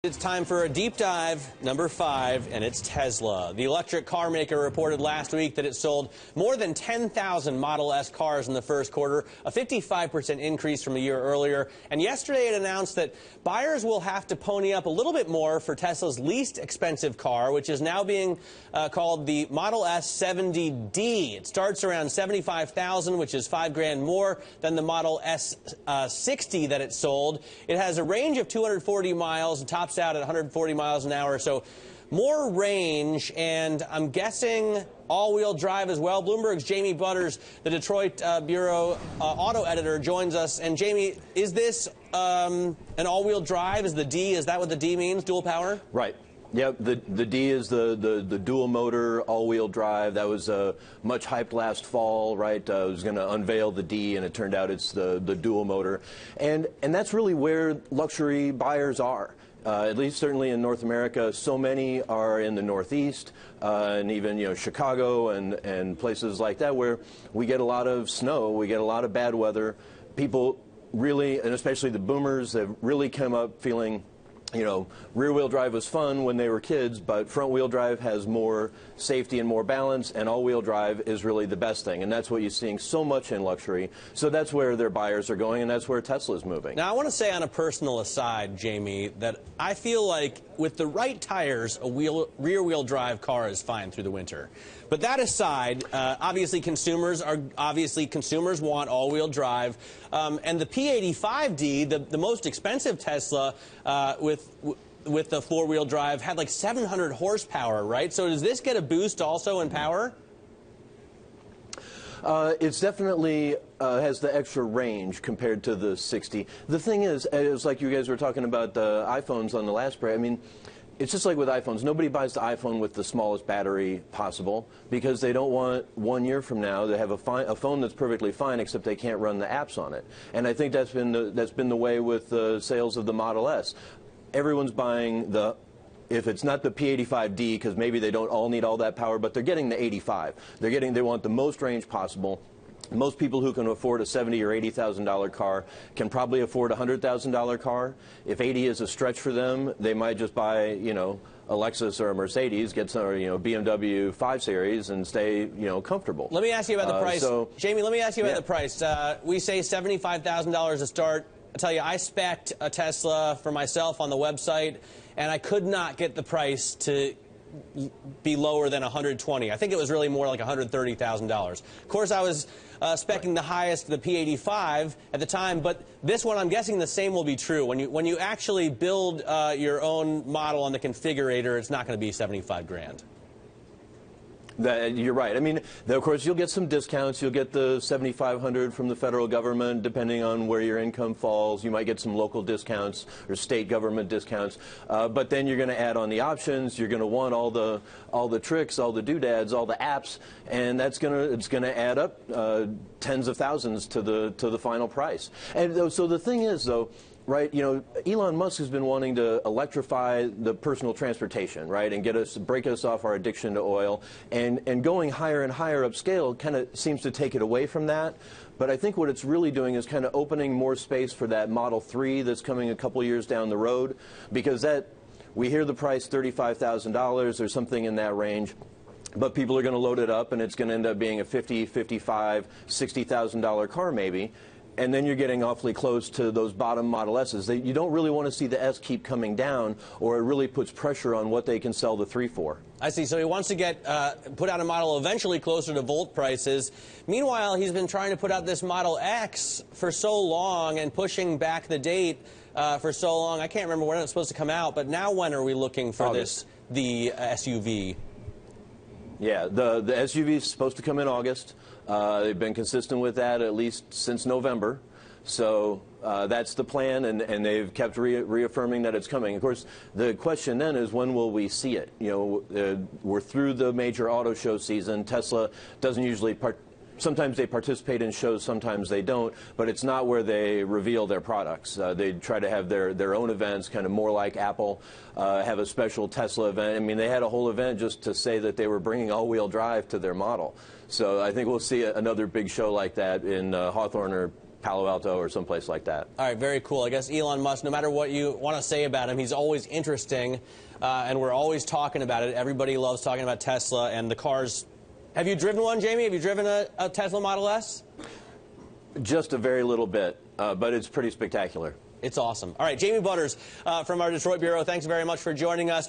It's time for a deep dive, number 5, and it's Tesla. The electric car maker reported last week that it sold more than 10,000 Model S cars in the first quarter, a 55% increase from a year earlier. And yesterday it announced that buyers will have to pony up a little bit more for Tesla's least expensive car, which is now being called the Model S 70D. It starts around $75,000, which is $5,000 more than the Model S 60 that it sold. It has a range of 240 miles and tops out at 140 miles an hour, so more range, and I'm guessing all-wheel drive as well. Bloomberg's Jamie Butters, the Detroit Bureau auto editor, joins us. And Jamie, is this an all-wheel drive? Is that what the D means, dual power? Right. Yeah, the D is the dual motor all-wheel drive. That was much hyped last fall, right? It was going to unveil the D, and it turned out it's the dual motor. And that's really where luxury buyers are. At least certainly in North America, so many are in the Northeast and even Chicago and places like that where we get a lot of snow, we get a lot of bad weather. People really, and especially the boomers, have really come up feeling, rear-wheel drive was fun when they were kids, but front-wheel drive has more safety and more balance, and all-wheel drive is really the best thing. And that's what you're seeing so much in luxury. So that's where their buyers are going, and that's where Tesla's moving. Now, I want to say on a personal aside, Jamie, that I feel like with the right tires, a rear-wheel drive car is fine through the winter. But that aside, obviously consumers want all-wheel drive, and the P85D, the most expensive Tesla with the four-wheel drive, had like 700 horsepower, right? So does this get a boost also in power? It's definitely has the extra range compared to the 60. The thing is, it's like you guys were talking about the iPhones on the last break. I mean, it's just like with iPhones. Nobody buys the iPhone with the smallest battery possible because they don't want 1 year from now to have a phone that's perfectly fine, except they can't run the apps on it. And I think that's been the way with the sales of the Model S. Everyone's buying if it's not the P85D, because maybe they don't all need all that power, but they're getting the 85. They want the most range possible. Most people who can afford a $70,000 or $80,000 car can probably afford a $100,000 car. If 80 is a stretch for them, they might just buy, a Lexus or a Mercedes, get some, BMW 5 Series, and stay, comfortable. Let me ask you about the price, Jamie. Let me ask you about the price. We say $75,000 to start. I tell you, I spec'd a Tesla for myself on the website, and I could not get the price to be lower than $120,000. I think it was really more like $130,000. Of course, I was speccing the highest, the P85 at the time, but this one, I'm guessing the same will be true. When you actually build your own model on the configurator, it's not going to be $75,000. You're right. I mean, of course, you'll get some discounts. You'll get the $7,500 from the federal government, depending on where your income falls. You might get some local discounts or state government discounts. But then you're going to add on the options. You're going to want all the tricks, all the doodads, all the apps, and it's going to add up tens of thousands to the final price. And so the thing is, though, right, Elon Musk has been wanting to electrify the personal transportation, right, and break us off our addiction to oil, and going higher and higher upscale kind of seems to take it away from that. But I think what it's really doing is kind of opening more space for that Model 3 that's coming a couple years down the road, because we hear the price $35,000 or something in that range. But people are going to load it up, and it's going to end up being a $50,000, $55,000, $60,000 car maybe. And then you're getting awfully close to those bottom Model S's. You don't really want to see the S keep coming down, or it really puts pressure on what they can sell the 3 for. I see. So he wants to put out a model eventually closer to Volt prices. Meanwhile, he's been trying to put out this Model X for so long and pushing back the date for so long. I can't remember when it's supposed to come out, but now when are we looking for the SUV? Yeah, the SUV is supposed to come in August. They've been consistent with that at least since November. So that's the plan, and they've kept reaffirming that it's coming. Of course, the question then is, when will we see it? We're through the major auto show season. Tesla doesn't usually sometimes they participate in shows, sometimes they don't, but it's not where they reveal their products. They try to have their own events, kind of more like Apple, have a special Tesla event. I mean, they had a whole event just to say that they were bringing all-wheel drive to their model. So I think we'll see another big show like that in Hawthorne or Palo Alto or someplace like that. All right, very cool. I guess Elon Musk, no matter what you want to say about him, he's always interesting, and we're always talking about it. Everybody loves talking about Tesla and the cars. Have you driven one, Jamie? Have you driven a Tesla Model S? Just a very little bit, but it's pretty spectacular. It's awesome. All right, Jamie Butters from our Detroit Bureau, thanks very much for joining us.